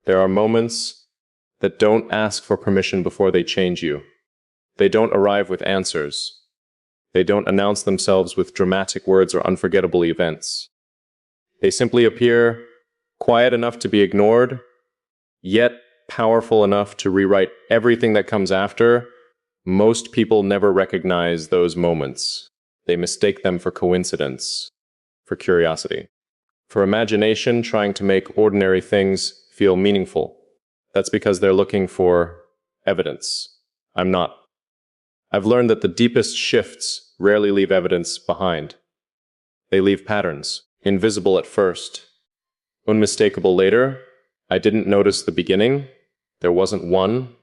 There are moments that don't ask for permission before they change you. They don't arrive with answers. They don't announce themselves with dramatic words or unforgettable events. They simply appear quiet enough to be ignored, yet powerful enough to rewrite everything that comes after. Most people never recognize those moments. They mistake them for coincidence, for curiosity, for imagination trying to make ordinary things feel meaningful. That's because they're looking for evidence. I'm not. I've learned that the deepest shifts rarely leave evidence behind. They leave patterns, invisible at first, unmistakable later. I didn't notice the beginning. There wasn't one.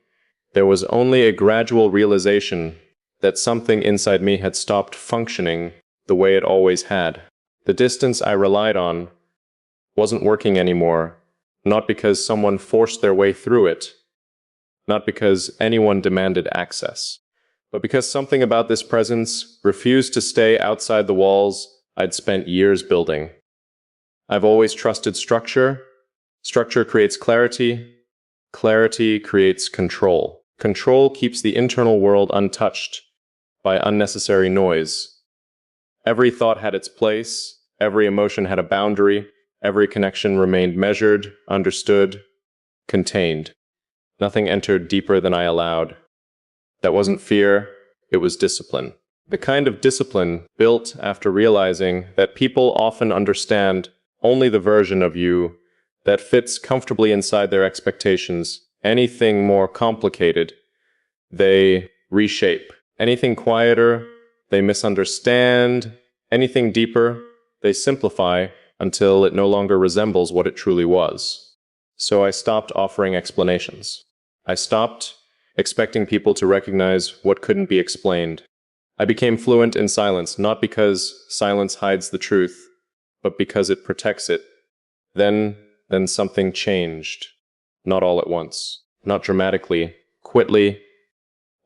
There was only a gradual realization that something inside me had stopped functioning the way it always had. The distance I relied on wasn't working anymore, not because someone forced their way through it, not because anyone demanded access, but because something about this presence refused to stay outside the walls I'd spent years building. I've always trusted structure. Structure creates clarity. Clarity creates control. Control keeps the internal world untouched by unnecessary noise. Every thought had its place. Every emotion had a boundary. Every connection remained measured, understood, contained. Nothing entered deeper than I allowed. That wasn't fear, it was discipline. The kind of discipline built after realizing that people often understand only the version of you that fits comfortably inside their expectations. Anything more complicated, they reshape. Anything quieter, they misunderstand. Anything deeper, they simplify until it no longer resembles what it truly was. So I stopped offering explanations. I stopped expecting people to recognize what couldn't be explained. I became fluent in silence, not because silence hides the truth, but because it protects it. Then something changed. Not all at once. Not dramatically. Quickly.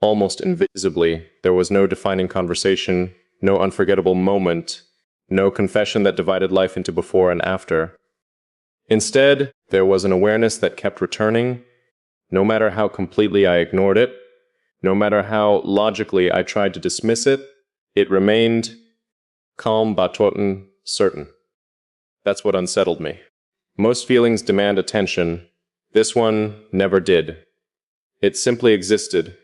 Almost invisibly. There was no defining conversation, no unforgettable moment, no confession that divided life into before and after. Instead, there was an awareness that kept returning. No matter how completely I ignored it, no matter how logically I tried to dismiss it, it remained calm, betrotten, certain. That's what unsettled me. Most feelings demand attention. This one never did. It simply existed,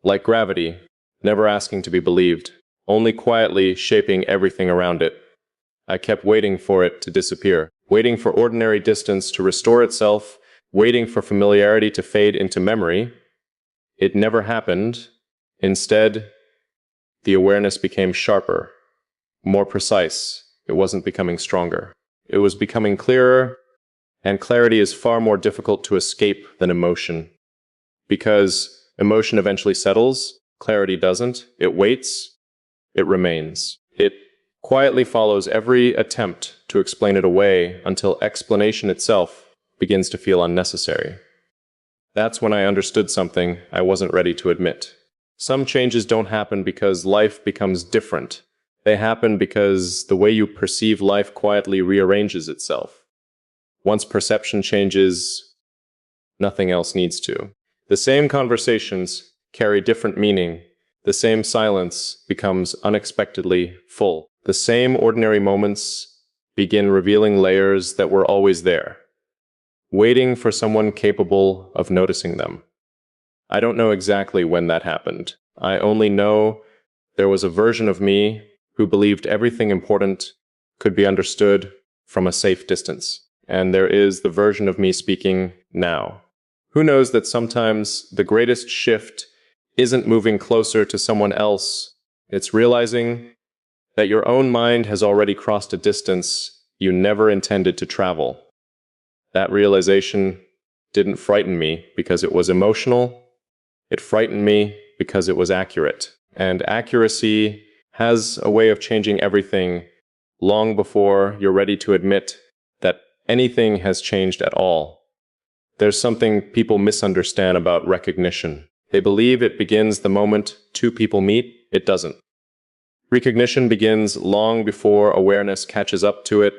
like gravity, never asking to be believed, only quietly shaping everything around it. I kept waiting for it to disappear, waiting for ordinary distance to restore itself, waiting for familiarity to fade into memory. It never happened. Instead, the awareness became sharper, more precise. It wasn't becoming stronger. It was becoming clearer, and clarity is far more difficult to escape than emotion. Because emotion eventually settles, clarity doesn't. It waits, it remains. It quietly follows every attempt to explain it away until explanation itself begins to feel unnecessary. That's when I understood something I wasn't ready to admit. Some changes don't happen because life becomes different. They happen because the way you perceive life quietly rearranges itself. Once perception changes, nothing else needs to. The same conversations carry different meaning. The same silence becomes unexpectedly full. The same ordinary moments begin revealing layers that were always there, waiting for someone capable of noticing them. I don't know exactly when that happened. I only know there was a version of me who believed everything important could be understood from a safe distance. And there is the version of me speaking now. Who knows that sometimes the greatest shift isn't moving closer to someone else. It's realizing that your own mind has already crossed a distance you never intended to travel. That realization didn't frighten me because it was emotional. It frightened me because it was accurate. And accuracy has a way of changing everything long before you're ready to admit that anything has changed at all. There's something people misunderstand about recognition. They believe it begins the moment two people meet. It doesn't. Recognition begins long before awareness catches up to it.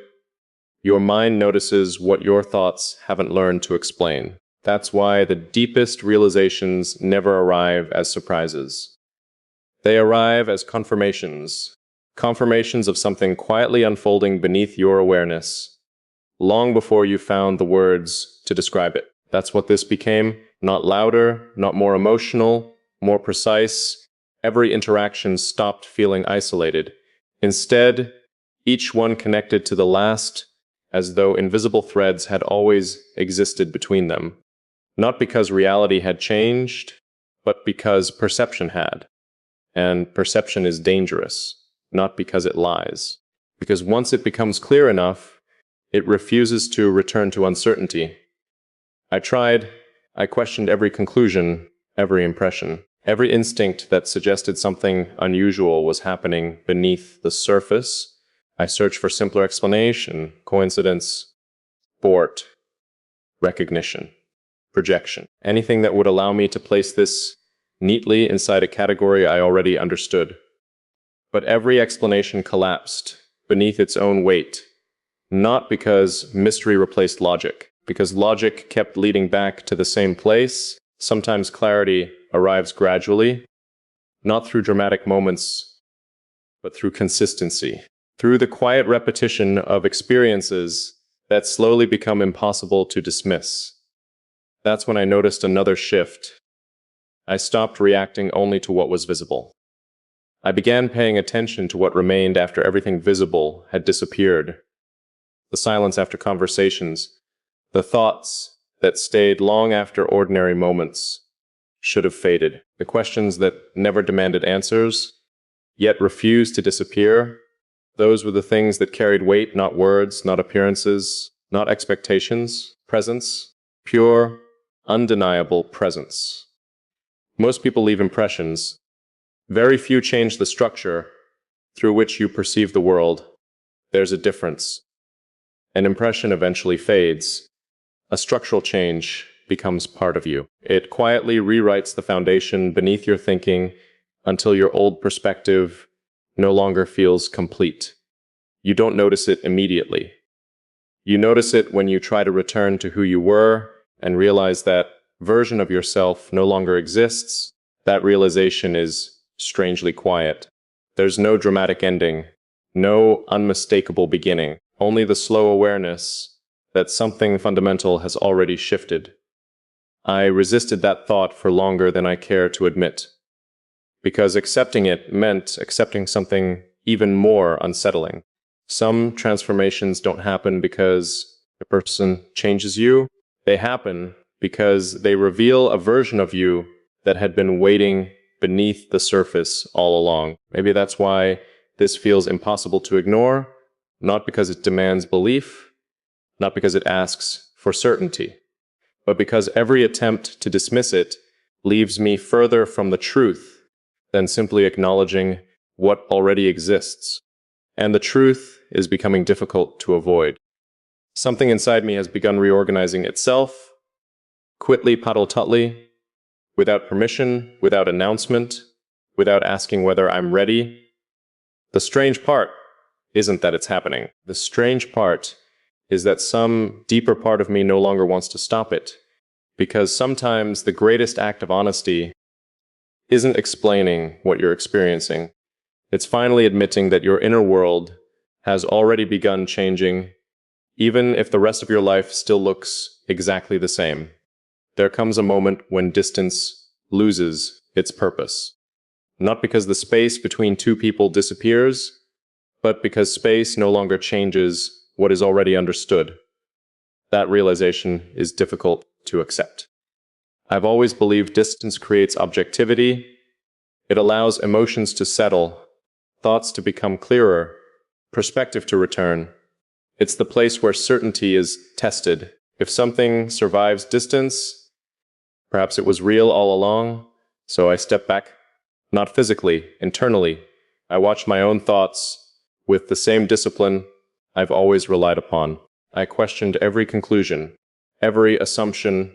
Your mind notices what your thoughts haven't learned to explain. That's why the deepest realizations never arrive as surprises. They arrive as confirmations, confirmations of something quietly unfolding beneath your awareness, long before you found the words to describe it. That's what this became. Not louder, not more emotional, more precise. Every interaction stopped feeling isolated. Instead, each one connected to the last, as though invisible threads had always existed between them. Not because reality had changed, but because perception had. And perception is dangerous, not because it lies. Because once it becomes clear enough, it refuses to return to uncertainty. I questioned every conclusion, every impression, every instinct that suggested something unusual was happening beneath the surface. I searched for simpler explanation, coincidence, sport, recognition, projection, anything that would allow me to place this neatly inside a category I already understood. But every explanation collapsed beneath its own weight, not because mystery replaced logic, because logic kept leading back to the same place. Sometimes clarity arrives gradually, not through dramatic moments, but through consistency, through the quiet repetition of experiences that slowly become impossible to dismiss. That's when I noticed another shift. I stopped reacting only to what was visible. I began paying attention to what remained after everything visible had disappeared. The silence after conversations, the thoughts that stayed long after ordinary moments should have faded, the questions that never demanded answers, yet refused to disappear. Those were the things that carried weight, not words, not appearances, not expectations, presence, pure, undeniable presence. Most people leave impressions. Very few change the structure through which you perceive the world. There's a difference. An impression eventually fades. A structural change becomes part of you. It quietly rewrites the foundation beneath your thinking until your old perspective no longer feels complete. You don't notice it immediately. You notice it when you try to return to who you were and realize that version of yourself no longer exists. That realization is strangely quiet. There's no dramatic ending, no unmistakable beginning, only the slow awareness that something fundamental has already shifted. I resisted that thought for longer than I care to admit, because accepting it meant accepting something even more unsettling. Some transformations don't happen because a person changes you. They happen because they reveal a version of you that had been waiting beneath the surface all along. Maybe that's why this feels impossible to ignore, not because it demands belief, not because it asks for certainty, but because every attempt to dismiss it leaves me further from the truth than simply acknowledging what already exists. And the truth is becoming difficult to avoid. Something inside me has begun reorganizing itself, quickly, puddle-tuttly, without permission, without announcement, without asking whether I'm ready. The strange part isn't that it's happening. The strange part is that some deeper part of me no longer wants to stop it, because sometimes the greatest act of honesty isn't explaining what you're experiencing. It's finally admitting that your inner world has already begun changing, even if the rest of your life still looks exactly the same. There comes a moment when distance loses its purpose. Not because the space between two people disappears, but because space no longer changes what is already understood. That realization is difficult to accept. I've always believed distance creates objectivity. It allows emotions to settle, thoughts to become clearer, perspective to return. It's the place where certainty is tested. If something survives distance, perhaps it was real all along, so I step back, not physically, internally. I watch my own thoughts with the same discipline I've always relied upon. I questioned every conclusion, every assumption,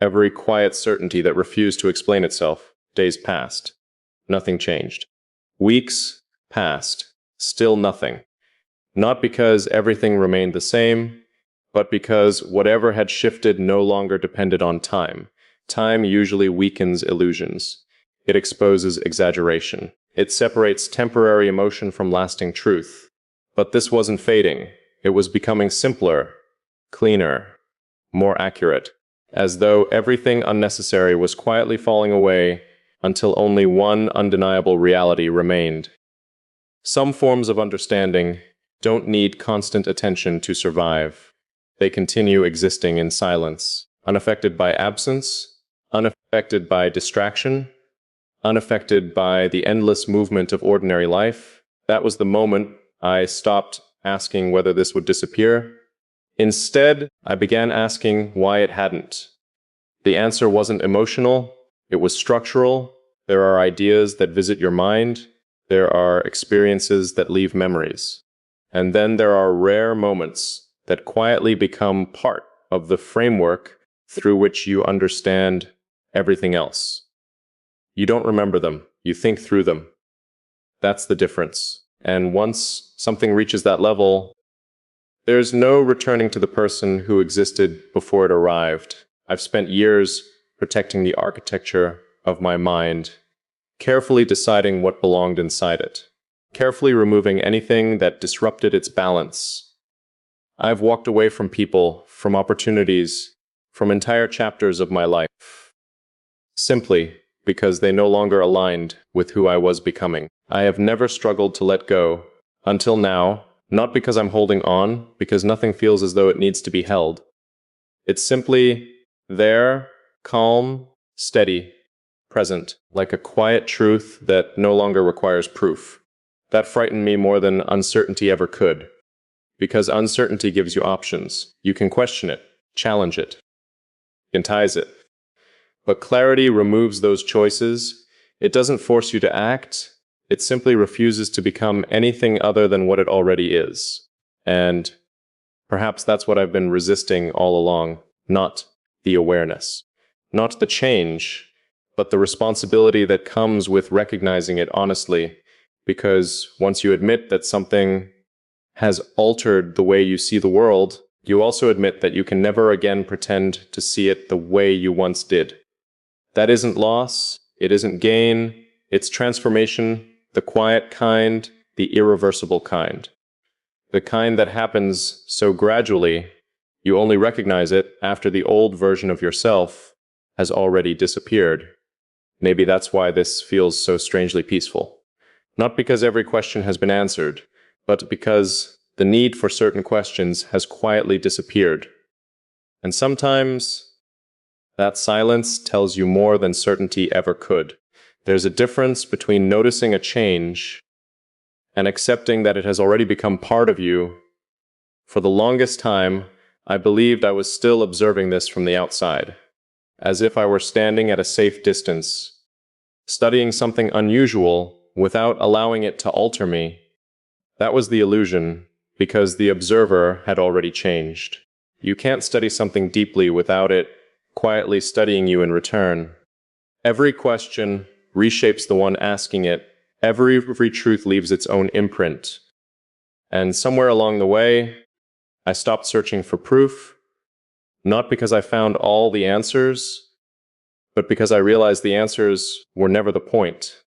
every quiet certainty that refused to explain itself. Days passed. Nothing changed. Weeks passed. Still nothing. Not because everything remained the same, but because whatever had shifted no longer depended on time. Time usually weakens illusions. It exposes exaggeration. It separates temporary emotion from lasting truth. But this wasn't fading. It was becoming simpler, cleaner, more accurate, as though everything unnecessary was quietly falling away until only one undeniable reality remained. Some forms of understanding don't need constant attention to survive. They continue existing in silence, unaffected by absence, unaffected by distraction, unaffected by the endless movement of ordinary life. That was the moment I stopped asking whether this would disappear. Instead, I began asking why it hadn't. The answer wasn't emotional, it was structural. There are ideas that visit your mind. There are experiences that leave memories. And then there are rare moments that quietly become part of the framework through which you understand everything else. You don't remember them, you think through them. That's the difference. And once something reaches that level, there's no returning to the person who existed before it arrived. I've spent years protecting the architecture of my mind, carefully deciding what belonged inside it, carefully removing anything that disrupted its balance. I've walked away from people, from opportunities, from entire chapters of my life, simply because they no longer aligned with who I was becoming. I have never struggled to let go, until now, not because I'm holding on, because nothing feels as though it needs to be held. It's simply there, calm, steady, present, like a quiet truth that no longer requires proof. That frightened me more than uncertainty ever could, because uncertainty gives you options. You can question it, challenge it, entice it. But clarity removes those choices. It doesn't force you to act. It simply refuses to become anything other than what it already is. And perhaps that's what I've been resisting all along, not the awareness, not the change, but the responsibility that comes with recognizing it honestly, because once you admit that something has altered the way you see the world, you also admit that you can never again pretend to see it the way you once did. That isn't loss, it isn't gain, it's transformation, the quiet kind, the irreversible kind. The kind that happens so gradually, you only recognize it after the old version of yourself has already disappeared. Maybe that's why this feels so strangely peaceful. Not because every question has been answered, but because the need for certain questions has quietly disappeared. And sometimes that silence tells you more than certainty ever could. There's a difference between noticing a change and accepting that it has already become part of you. For the longest time, I believed I was still observing this from the outside, as if I were standing at a safe distance, studying something unusual without allowing it to alter me. That was the illusion, because the observer had already changed. You can't study something deeply without it quietly studying you in return. Every question reshapes the one asking it. Every truth leaves its own imprint. And somewhere along the way, I stopped searching for proof, not because I found all the answers, but because I realized the answers were never the point.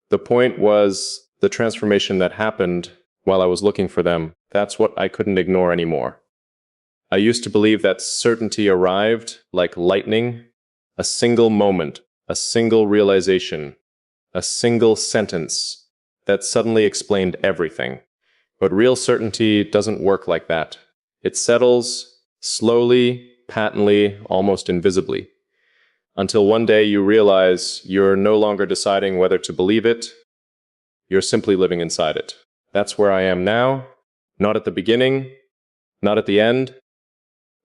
The point was the transformation that happened while I was looking for them. That's what I couldn't ignore anymore. I used to believe that certainty arrived like lightning, a single moment, a single realization, a single sentence that suddenly explained everything. But real certainty doesn't work like that. It settles slowly, patently, almost invisibly, until one day you realize you're no longer deciding whether to believe it, you're simply living inside it. That's where I am now, not at the beginning, not at the end,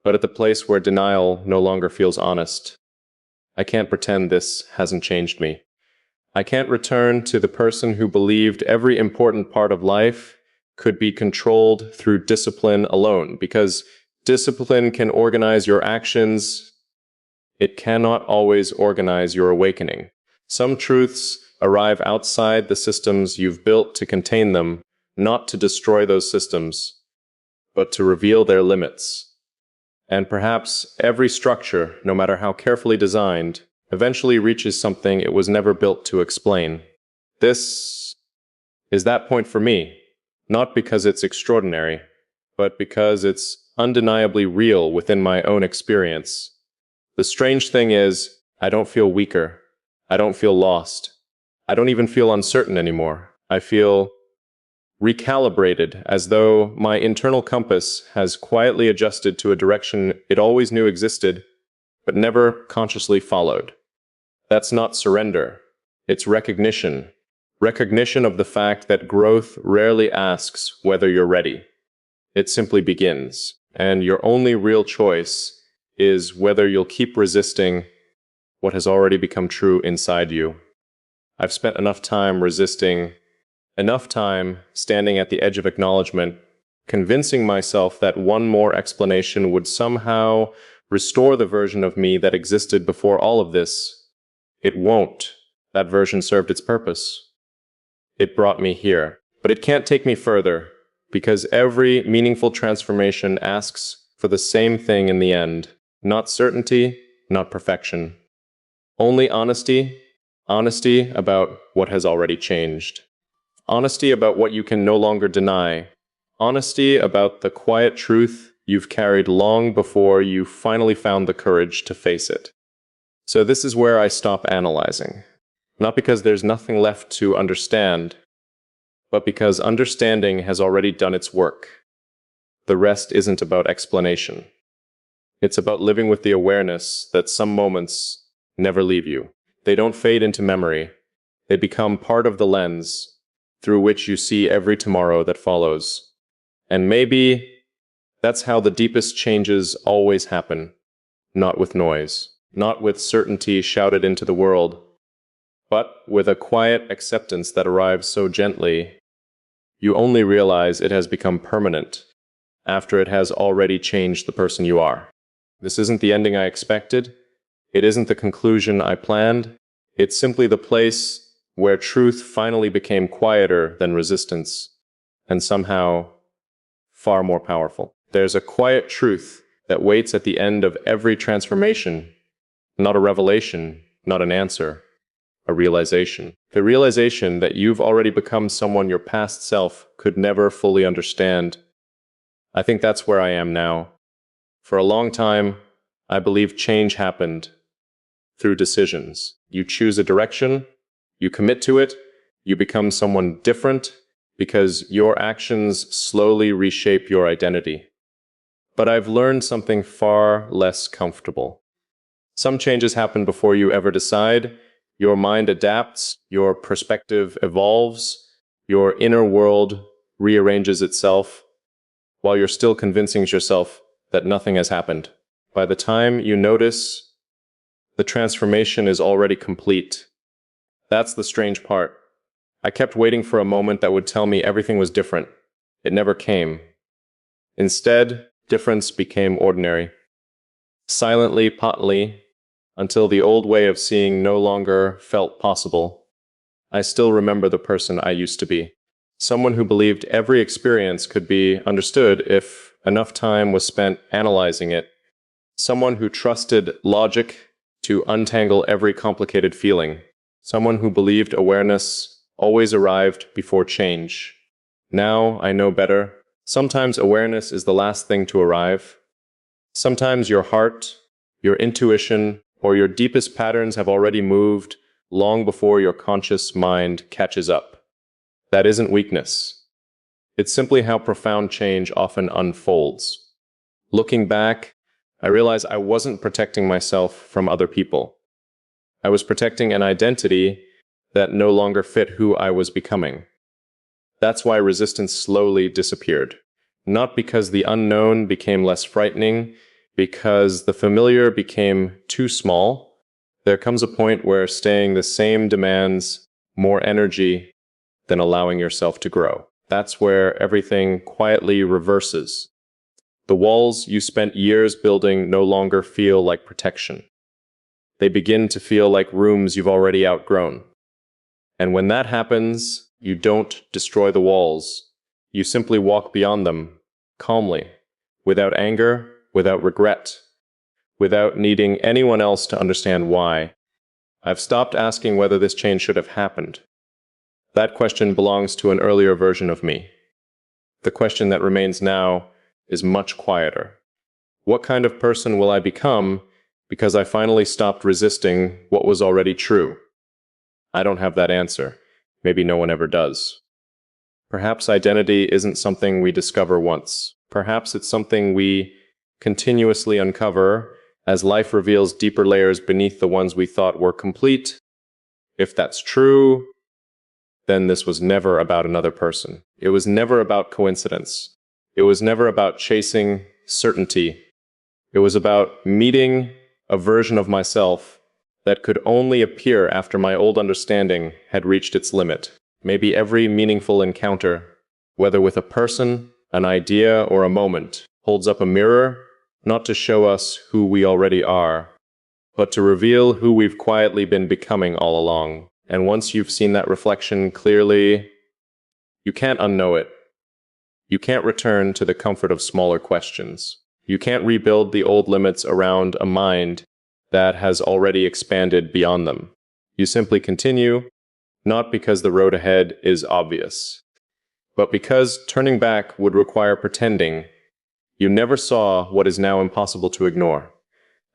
but at the place where denial no longer feels honest. I can't pretend this hasn't changed me. I can't return to the person who believed every important part of life could be controlled through discipline alone, because discipline can organize your actions. It cannot always organize your awakening. Some truths arrive outside the systems you've built to contain them, not to destroy those systems, but to reveal their limits. And perhaps every structure, no matter how carefully designed, eventually reaches something it was never built to explain. This is that point for me, not because it's extraordinary, but because it's undeniably real within my own experience. The strange thing is, I don't feel weaker. I don't feel lost. I don't even feel uncertain anymore. I feel recalibrated, as though my internal compass has quietly adjusted to a direction it always knew existed, but never consciously followed. That's not surrender. It's recognition. Recognition of the fact that growth rarely asks whether you're ready. It simply begins, and your only real choice is whether you'll keep resisting what has already become true inside you. I've spent enough time resisting, enough time standing at the edge of acknowledgement, convincing myself that one more explanation would somehow restore the version of me that existed before all of this. It won't. That version served its purpose. It brought me here. But it can't take me further, because every meaningful transformation asks for the same thing in the end. Not certainty, not perfection. Only honesty. Honesty about what has already changed. Honesty about what you can no longer deny. Honesty about the quiet truth you've carried long before you finally found the courage to face it. So this is where I stop analyzing. Not because there's nothing left to understand, but because understanding has already done its work. The rest isn't about explanation. It's about living with the awareness that some moments never leave you. They don't fade into memory. They become part of the lens through which you see every tomorrow that follows. And maybe that's how the deepest changes always happen. Not with noise, not with certainty shouted into the world, but with a quiet acceptance that arrives so gently, you only realize it has become permanent after it has already changed the person you are. This isn't the ending I expected. It isn't the conclusion I planned. It's simply the place where truth finally became quieter than resistance, and somehow far more powerful. There's a quiet truth that waits at the end of every transformation, not a revelation, not an answer, a realization. The realization that you've already become someone your past self could never fully understand. I think that's where I am now. For a long time, I believed change happened through decisions. You choose a direction, you commit to it, you become someone different because your actions slowly reshape your identity. But I've learned something far less comfortable. Some changes happen before you ever decide. Your mind adapts, your perspective evolves, your inner world rearranges itself, while you're still convincing yourself that nothing has happened. By the time you notice, the transformation is already complete. That's the strange part. I kept waiting for a moment that would tell me everything was different. It never came. Instead, difference became ordinary. Silently, potently, until the old way of seeing no longer felt possible. I still remember the person I used to be. Someone who believed every experience could be understood if enough time was spent analyzing it. Someone who trusted logic to untangle every complicated feeling. Someone who believed awareness always arrived before change. Now I know better. Sometimes awareness is the last thing to arrive. Sometimes your heart, your intuition, or your deepest patterns have already moved long before your conscious mind catches up. That isn't weakness. It's simply how profound change often unfolds. Looking back, I realized I wasn't protecting myself from other people. I was protecting an identity that no longer fit who I was becoming. That's why resistance slowly disappeared. Not because the unknown became less frightening, because the familiar became too small. There comes a point where staying the same demands more energy than allowing yourself to grow. That's where everything quietly reverses. The walls you spent years building no longer feel like protection. They begin to feel like rooms you've already outgrown. And when that happens, you don't destroy the walls. You simply walk beyond them, calmly, without anger, without regret, without needing anyone else to understand why. I've stopped asking whether this change should have happened. That question belongs to an earlier version of me. The question that remains now is much quieter. What kind of person will I become because I finally stopped resisting what was already true? I don't have that answer. Maybe no one ever does. Perhaps identity isn't something we discover once. Perhaps it's something we continuously uncover as life reveals deeper layers beneath the ones we thought were complete. If that's true, then this was never about another person. It was never about coincidence. It was never about chasing certainty. It was about meeting a version of myself that could only appear after my old understanding had reached its limit. Maybe every meaningful encounter, whether with a person, an idea, or a moment, holds up a mirror, not to show us who we already are, but to reveal who we've quietly been becoming all along. And once you've seen that reflection clearly, you can't unknow it. You can't return to the comfort of smaller questions. You can't rebuild the old limits around a mind that has already expanded beyond them. You simply continue, not because the road ahead is obvious, but because turning back would require pretending you never saw what is now impossible to ignore.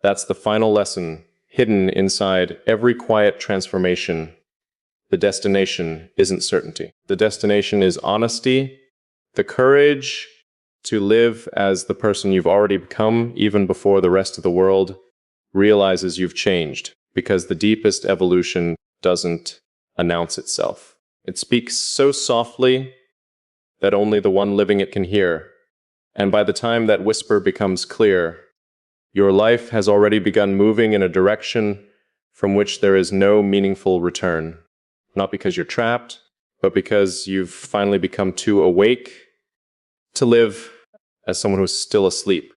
That's the final lesson hidden inside every quiet transformation. The destination isn't certainty. The destination is honesty, the courage to live as the person you've already become even before the rest of the world realizes you've changed, because the deepest evolution doesn't announce itself. It speaks so softly that only the one living it can hear. And by the time that whisper becomes clear, your life has already begun moving in a direction from which there is no meaningful return. Not because you're trapped, but because you've finally become too awake to live as someone who's still asleep.